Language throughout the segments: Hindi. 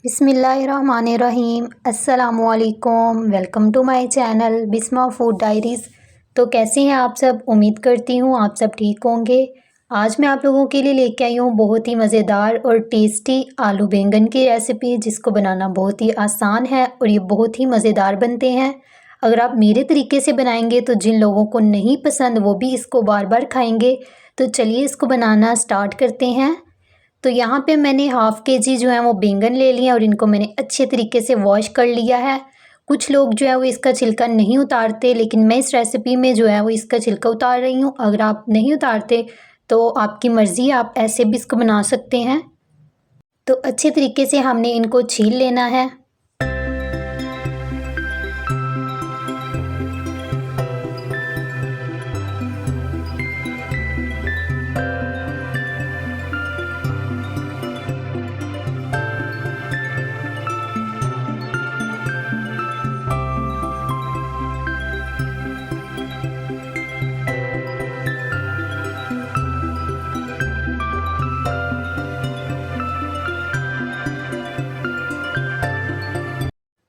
बिस्मिल्लाहिर्रहमानिर्रहीम अस्सलामुअलैकुम। Welcome to my channel Bisma food diaries. तो कैसे हैं आप सब? उम्मीद करती हूँ आप सब ठीक होंगे। आज मैं आप लोगों के लिए लेके आई हूँ बहुत ही मज़ेदार और टेस्टी आलू बैंगन की रेसिपी, जिसको बनाना बहुत ही आसान है और ये बहुत ही मज़ेदार बनते हैं। अगर आप मेरे तरीके से बनाएंगे तो जिन लोगों को नहीं पसंद वो भी इसको बार बार खाएंगे। तो चलिए इसको बनाना स्टार्ट करते हैं। तो यहाँ पे मैंने हाफ़ केजी जो है वो बैंगन ले लिए और इनको मैंने अच्छे तरीके से वॉश कर लिया है। कुछ लोग जो है वो इसका छिलका नहीं उतारते, लेकिन मैं इस रेसिपी में जो है वो इसका छिलका उतार रही हूँ। अगर आप नहीं उतारते तो आपकी मर्ज़ी, आप ऐसे भी इसको बना सकते हैं। तो अच्छे तरीके से हमने इनको छील लेना है।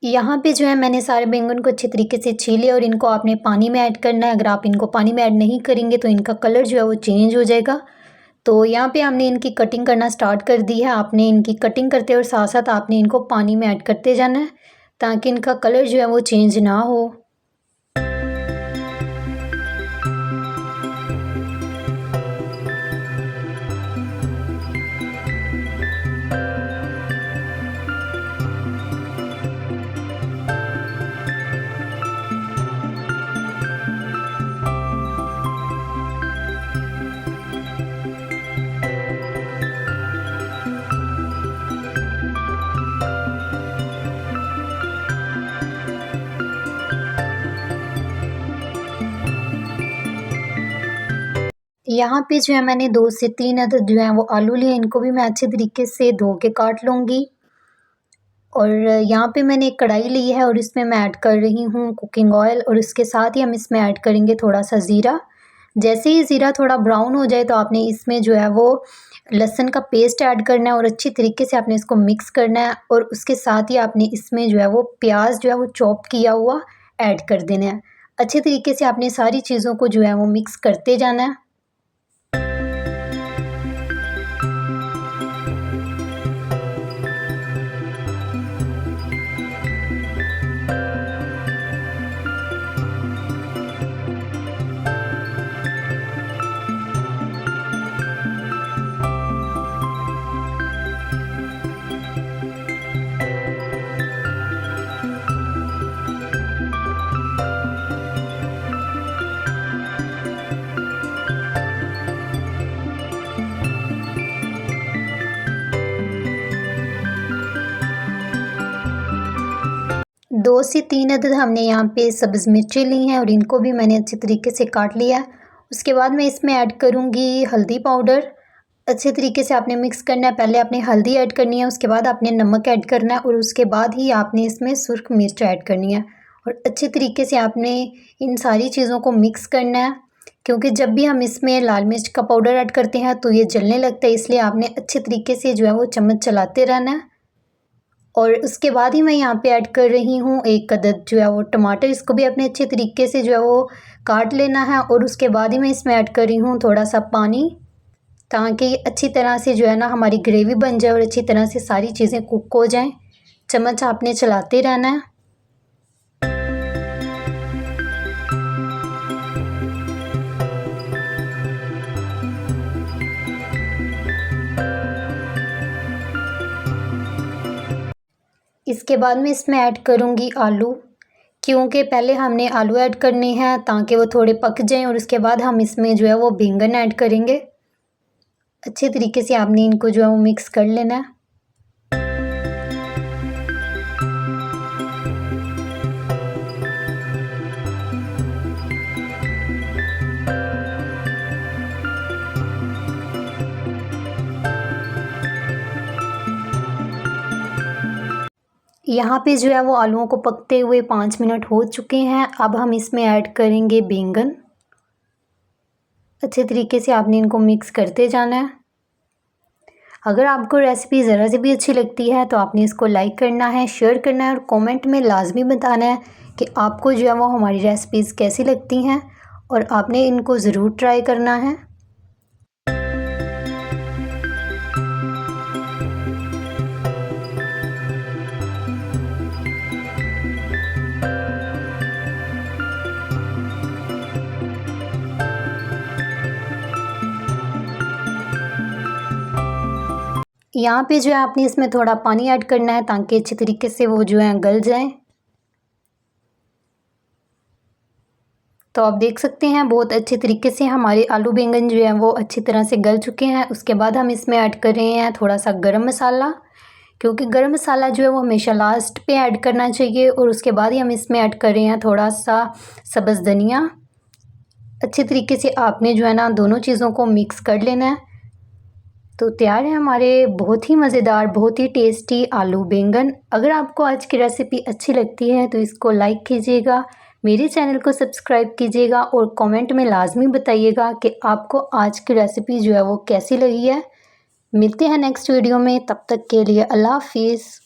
यहाँ पे जो है मैंने सारे बैंगन को अच्छे तरीके से छीले और इनको आपने पानी में ऐड करना है। अगर आप इनको पानी में ऐड नहीं करेंगे तो इनका कलर जो है वो चेंज हो जाएगा। तो यहाँ पे हमने इनकी कटिंग करना स्टार्ट कर दी है। आपने इनकी कटिंग करते और साथ साथ आपने इनको पानी में ऐड करते जाना है, ताकि इनका कलर जो है वो चेंज ना हो। यहाँ पे जो है मैंने 2 से 3 अदद जो है वो आलू लिए। इनको भी मैं अच्छे तरीके से धो के काट लूँगी। और यहाँ पे मैंने एक कढ़ाई ली है और इसमें मैं ऐड कर रही हूँ कुकिंग ऑयल, और इसके साथ ही हम इसमें ऐड करेंगे थोड़ा सा ज़ीरा। जैसे ही ज़ीरा थोड़ा ब्राउन हो जाए तो आपने इसमें जो है वो लहसुन का पेस्ट ऐड करना है और अच्छी तरीके से आपने इसको मिक्स करना है। और उसके साथ ही आपने इसमें जो है वो प्याज जो है वो चॉप किया हुआ ऐड कर देना है। अच्छे तरीके से आपने सारी चीज़ों को जो है वो मिक्स करते जाना है। दो से 3 अदद हमने यहाँ पे सब्ज़ मिर्ची ली हैं और इनको भी मैंने अच्छे तरीके से काट लिया है। उसके बाद मैं इसमें ऐड करूँगी हल्दी पाउडर। अच्छे तरीके से आपने मिक्स करना है। पहले आपने हल्दी ऐड करनी है, उसके बाद आपने नमक ऐड करना है और उसके बाद ही आपने इसमें सुर्ख मिर्च ऐड करनी है। और अच्छे तरीके से आपने इन सारी चीज़ों को मिक्स करना है, क्योंकि जब भी हम इसमें लाल मिर्च का पाउडर ऐड करते हैं तो ये जलने लगता है, इसलिए आपने अच्छे तरीके से जो है वो चम्मच चलाते रहना है। और उसके बाद ही मैं यहाँ पे ऐड कर रही हूँ एक अदद जो है वो टमाटर। इसको भी अपने अच्छे तरीके से जो है वो काट लेना है। और उसके बाद ही मैं इसमें ऐड कर रही हूँ थोड़ा सा पानी, ताकि अच्छी तरह से जो है ना हमारी ग्रेवी बन जाए और अच्छी तरह से सारी चीज़ें कुक हो जाएं। चम्मच आपने चलाते रहना है। इसके बाद मैं इसमें ऐड करूँगी आलू, क्योंकि पहले हमने आलू ऐड करने हैं ताकि वो थोड़े पक जाएं और उसके बाद हम इसमें जो है वो बैंगन ऐड करेंगे। अच्छे तरीके से आपने इनको जो है वो मिक्स कर लेना है। यहाँ पे जो है वो आलूओं को पकते हुए 5 मिनट हो चुके हैं। अब हम इसमें ऐड करेंगे बैंगन। अच्छे तरीके से आपने इनको मिक्स करते जाना है। अगर आपको रेसिपी ज़रा सी भी अच्छी लगती है तो आपने इसको लाइक करना है, शेयर करना है और कमेंट में लाजमी बताना है कि आपको जो है वो हमारी रेसिपीज़ कैसी लगती हैं और आपने इनको ज़रूर ट्राई करना है। यहाँ पे जो है आपने इसमें थोड़ा पानी ऐड करना है ताकि अच्छी तरीके से वो जो है गल जाएं। तो आप देख सकते हैं बहुत अच्छे तरीके से हमारे आलू बैंगन जो है वो अच्छी तरह से गल चुके हैं। उसके बाद हम इसमें ऐड कर रहे हैं थोड़ा सा गरम मसाला, क्योंकि गरम मसाला जो है वो हमेशा लास्ट पे ऐड करना चाहिए। और उसके बाद ही हम इसमें ऐड कर रहे हैं थोड़ा सा सब्ज़ धनिया। अच्छे तरीके से आपने जो है ना दोनों चीज़ों को मिक्स कर लेना है। तो तैयार है हमारे बहुत ही मज़ेदार, बहुत ही टेस्टी आलू बैंगन। अगर आपको आज की रेसिपी अच्छी लगती है तो इसको लाइक कीजिएगा, मेरे चैनल को सब्सक्राइब कीजिएगा और कमेंट में लाजमी बताइएगा कि आपको आज की रेसिपी जो है वो कैसी लगी है। मिलते हैं नेक्स्ट वीडियो में, तब तक के लिए अल्लाह हाफिज़।